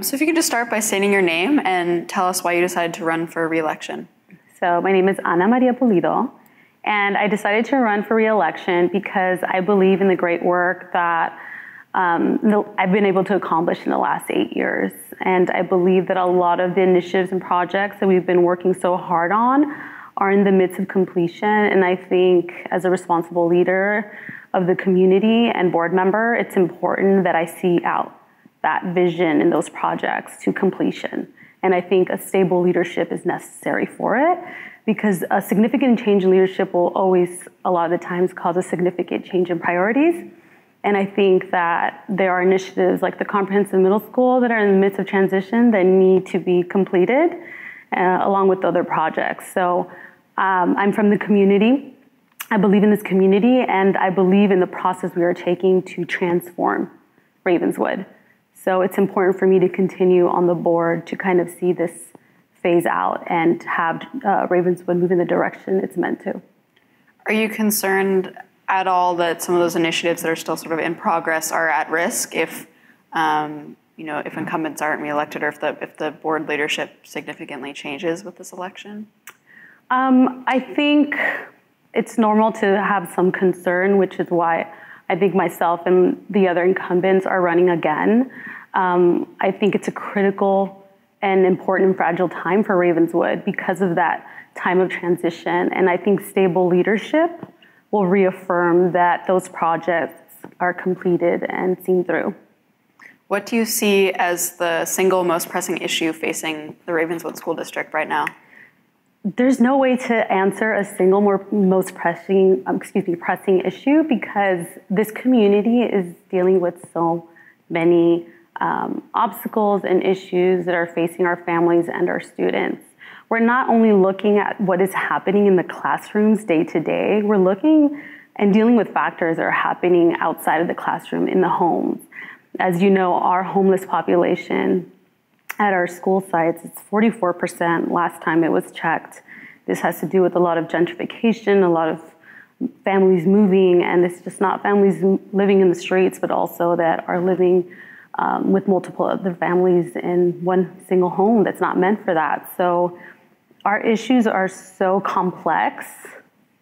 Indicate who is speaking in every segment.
Speaker 1: So if you could just start by stating your name and tell us why you decided to run for re-election.
Speaker 2: So my name is Maria Pulido, and I decided to run for re-election because I believe in the great work that I've been able to accomplish in the last 8 years. And I believe that a lot of the initiatives and projects that we've been working so hard on are in the midst of completion. And I think as a responsible leader of the community and board member, it's important that I see out that vision in those projects to completion. And I think a stable leadership is necessary for it, because a significant change in leadership will always, a lot of the times, cause a significant change in priorities. And I think that there are initiatives like the comprehensive middle school that are in the midst of transition that need to be completed, along with other projects. So I'm from the community. I believe in this community, and I believe in the process we are taking to transform Ravenswood. So it's important for me to continue on the board to kind of see this phase out and have Ravenswood move in the direction it's meant to.
Speaker 1: Are you concerned at all that some of those initiatives that are still sort of in progress are at risk if, if incumbents aren't reelected, or if the board leadership significantly changes with this election?
Speaker 2: I think it's normal to have some concern, which is why I think myself and the other incumbents are running again. I think it's a critical and important and fragile time for Ravenswood because of that time of transition. And I think stable leadership will reaffirm that those projects are completed and seen through.
Speaker 1: What do you see as the single most pressing issue facing the Ravenswood School District right now?
Speaker 2: There's no way to answer a single most pressing issue, because this community is dealing with so many obstacles and issues that are facing our families and our students. We're not only looking at what is happening in the classrooms day to day, we're looking and dealing with factors that are happening outside of the classroom in the homes. As you know, our homeless population at our school sites, it's 44% last time it was checked. This has to do with a lot of gentrification, a lot of families moving, and it's just not families living in the streets, but also that are living with multiple other families in one single home that's not meant for that. So our issues are so complex,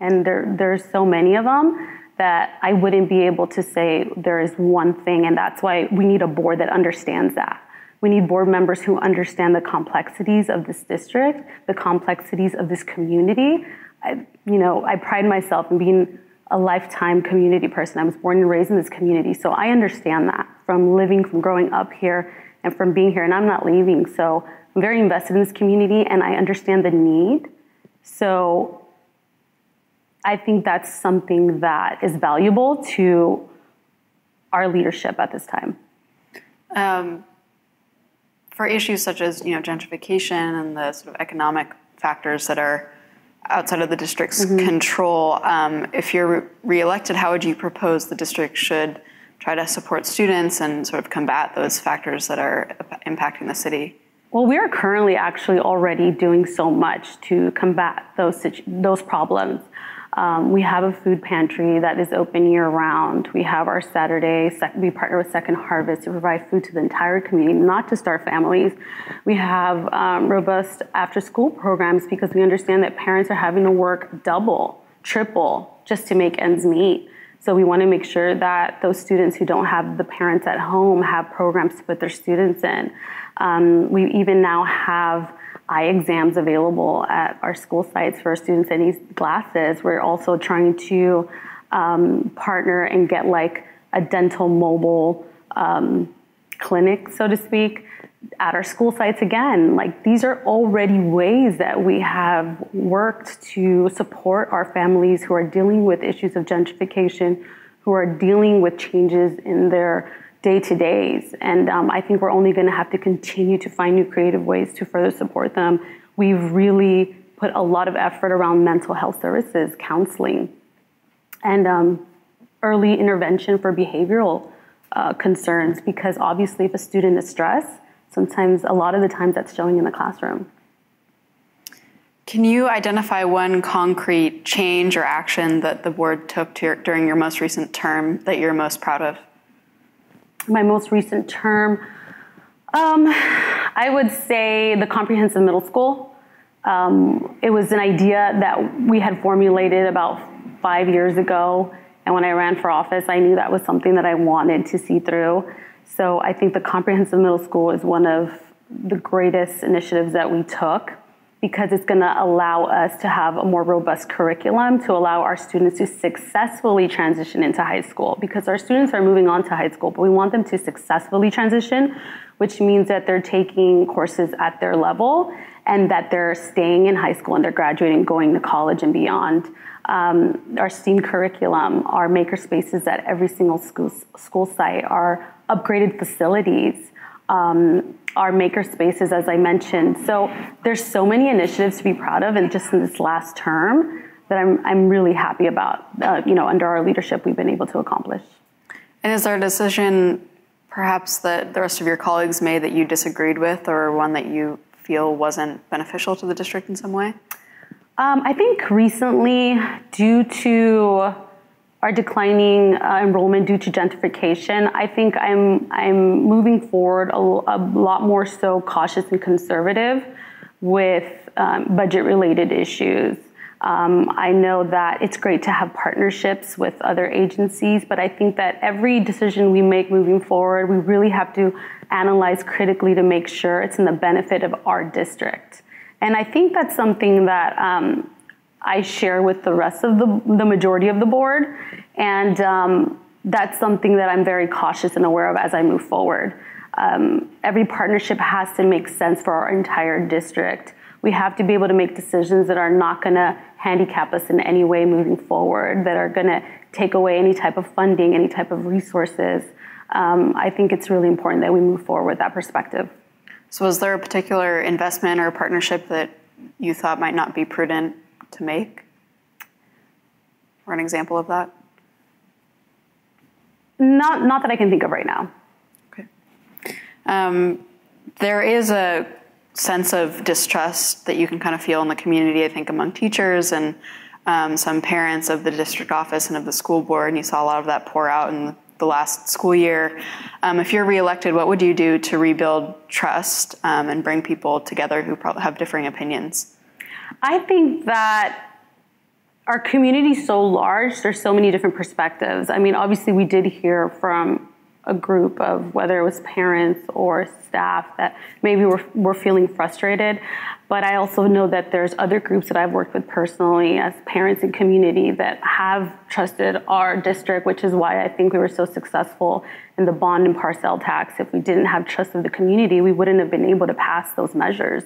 Speaker 2: and there's so many of them, that I wouldn't be able to say there is one thing, and that's why we need a board that understands that. We need board members who understand the complexities of this district, the complexities of this community. I pride myself in being a lifetime community person. I was born and raised in this community, so I understand that from growing up here and from being here, and I'm not leaving. So I'm very invested in this community, and I understand the need. So I think that's something that is valuable to our leadership at this time.
Speaker 1: For issues such as gentrification and the sort of economic factors that are outside of the district's control, if you're reelected, how would you propose the district should try to support students and sort of combat those factors that are impacting the city?
Speaker 2: Well, we are currently actually already doing so much to combat those problems. We have a food pantry that is open year-round. We have our we partner with Second Harvest to provide food to the entire community, not just our families. We have robust after-school programs, because we understand that parents are having to work double, triple, just to make ends meet. So we want to make sure that those students who don't have the parents at home have programs to put their students in. We even now have eye exams available at our school sites for students that need glasses. We're also trying to partner and get like a dental mobile clinic, so to speak, at our school sites again. Like, these are already ways that we have worked to support our families who are dealing with issues of gentrification, who are dealing with changes in their day-to-days. And I think we're only going to have to continue to find new creative ways to further support them. We've really put a lot of effort around mental health services, counseling, and early intervention for behavioral concerns, because obviously if a student is stressed, sometimes, a lot of the times, that's showing in the classroom.
Speaker 1: Can you identify one concrete change or action that the board took during your most recent term that you're most proud of?
Speaker 2: My most recent term, I would say the comprehensive middle school. It was an idea that we had formulated about 5 years ago. And when I ran for office, I knew that was something that I wanted to see through. So I think the comprehensive middle school is one of the greatest initiatives that we took, because it's going to allow us to have a more robust curriculum to allow our students to successfully transition into high school, because our students are moving on to high school, but we want them to successfully transition, which means that they're taking courses at their level and that they're staying in high school and they're graduating, going to college and beyond. Our STEAM curriculum, our maker spaces at every single school site, our upgraded facilities, our maker spaces, as I mentioned. So there's so many initiatives to be proud of, and just in this last term that I'm really happy about, under our leadership we've been able to accomplish.
Speaker 1: And is there a decision perhaps that the rest of your colleagues made that you disagreed with, or one that you feel wasn't beneficial to the district in some way?
Speaker 2: I think recently, due to our declining enrollment due to gentrification, I think I'm moving forward a lot more so cautious and conservative with budget-related issues. I know that it's great to have partnerships with other agencies, but I think that every decision we make moving forward, we really have to analyze critically to make sure it's in the benefit of our district. And I think that's something that I share with the rest of the majority of the board. And that's something that I'm very cautious and aware of as I move forward. Every partnership has to make sense for our entire district. We have to be able to make decisions that are not going to handicap us in any way moving forward, that are going to take away any type of funding, any type of resources. I think it's really important that we move forward with that perspective.
Speaker 1: So was there a particular investment or partnership that you thought might not be prudent to make? Or an example of that?
Speaker 2: Not that I can think of right now.
Speaker 1: Okay. There is a sense of distrust that you can kind of feel in the community, I think, among teachers and some parents of the district office and of the school board, and you saw a lot of that pour out in the last school year. If you're reelected, what would you do to rebuild trust and bring people together who probably have differing opinions?
Speaker 2: I think that our community is so large, there's so many different perspectives. I mean, obviously we did hear from a group of, whether it was parents or staff, that maybe were feeling frustrated. But I also know that there's other groups that I've worked with personally as parents and community that have trusted our district, which is why I think we were so successful in the bond and parcel tax. If we didn't have trust of the community, we wouldn't have been able to pass those measures.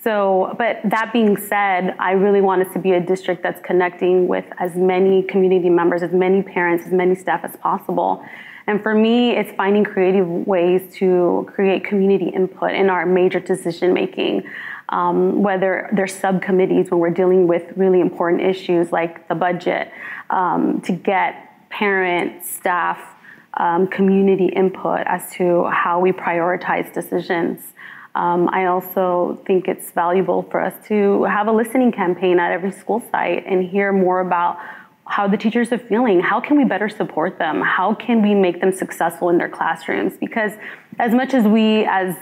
Speaker 2: So, but that being said, I really want us to be a district that's connecting with as many community members, as many parents, as many staff as possible. And for me, it's finding creative ways to create community input in our major decision making, whether there's subcommittees when we're dealing with really important issues like the budget, to get parents, staff, community input as to how we prioritize decisions. I also think it's valuable for us to have a listening campaign at every school site and hear more about how the teachers are feeling. How can we better support them? How can we make them successful in their classrooms? Because as much as we, as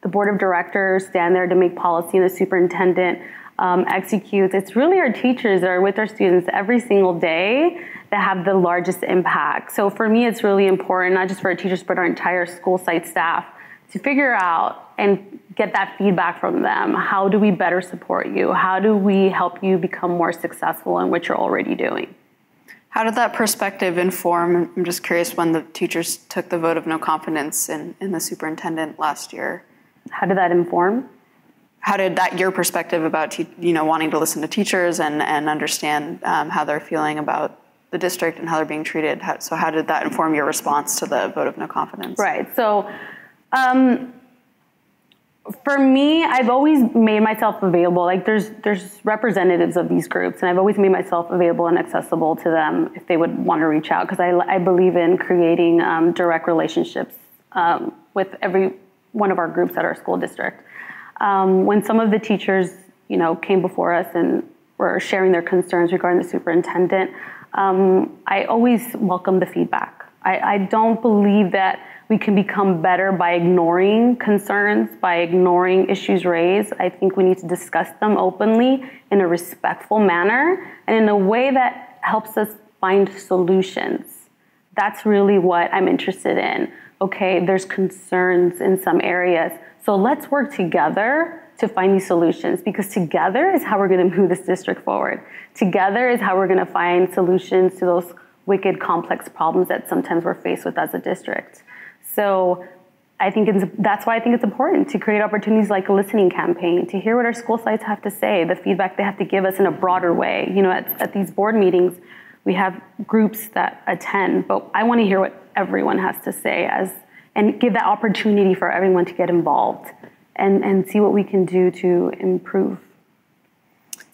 Speaker 2: the board of directors, stand there to make policy and the superintendent executes, it's really our teachers that are with our students every single day that have the largest impact. So for me, it's really important, not just for our teachers, but our entire school site staff, to figure out and get that feedback from them. How do we better support you? How do we help you become more successful in what you're already doing?
Speaker 1: How did that perspective inform, I'm just curious, when the teachers took the vote of no confidence in the superintendent last year?
Speaker 2: How did that inform?
Speaker 1: How did that, your perspective about wanting to listen to teachers and understand how they're feeling about the district and how they're being treated? So how did that inform your response to the vote of no confidence?
Speaker 2: Right. So for me, I've always made myself available. Like there's representatives of these groups, and I've always made myself available and accessible to them if they would want to reach out, because I believe in creating direct relationships with every one of our groups at our school district. When some of the teachers, came before us and were sharing their concerns regarding the superintendent, I always welcome the feedback. I don't believe that we can become better by ignoring concerns, by ignoring issues raised. I think we need to discuss them openly in a respectful manner and in a way that helps us find solutions. That's really what I'm interested in. Okay, there's concerns in some areas, so let's work together to find these solutions, because together is how we're going to move this district forward. Together is how we're going to find solutions to those wicked, complex problems that sometimes we're faced with as a district. So I think that's why I think it's important to create opportunities like a listening campaign, to hear what our school sites have to say, the feedback they have to give us in a broader way. You know, at these board meetings, we have groups that attend, but I want to hear what everyone has to say and give that opportunity for everyone to get involved and see what we can do to improve.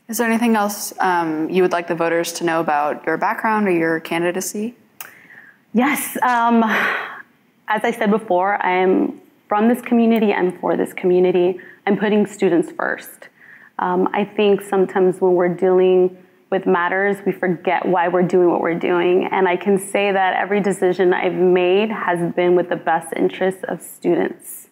Speaker 1: Is there anything else you would like the voters to know about your background or your candidacy?
Speaker 2: Yes. As I said before, I am from this community, I'm for this community. I'm putting students first. I think sometimes when we're dealing with matters, we forget why we're doing what we're doing. And I can say that every decision I've made has been with the best interests of students,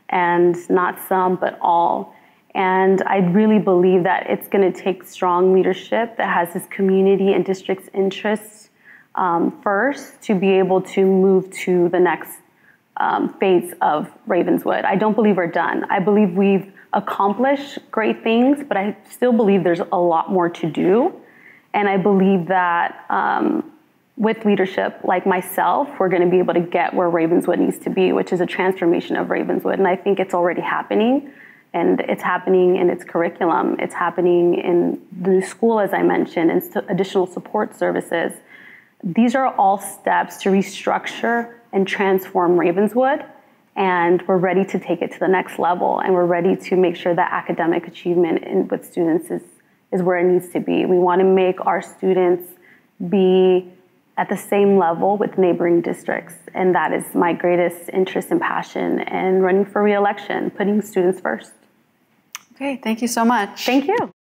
Speaker 2: and not some, but all. And I really believe that it's going to take strong leadership that has this community and district's interests first to be able to move to the next phase of Ravenswood. I don't believe we're done. I believe we've accomplished great things, but I still believe there's a lot more to do. And I believe that with leadership like myself, we're going to be able to get where Ravenswood needs to be, which is a transformation of Ravenswood. And I think it's already happening. And it's happening in its curriculum. It's happening in the new school, as I mentioned, and additional support services. These are all steps to restructure and transform Ravenswood. And we're ready to take it to the next level. And we're ready to make sure that academic achievement with students is where it needs to be. We want to make our students be at the same level with neighboring districts. And that is my greatest interest and passion in running for re-election, putting students first.
Speaker 1: Okay, thank you so much.
Speaker 2: Thank you.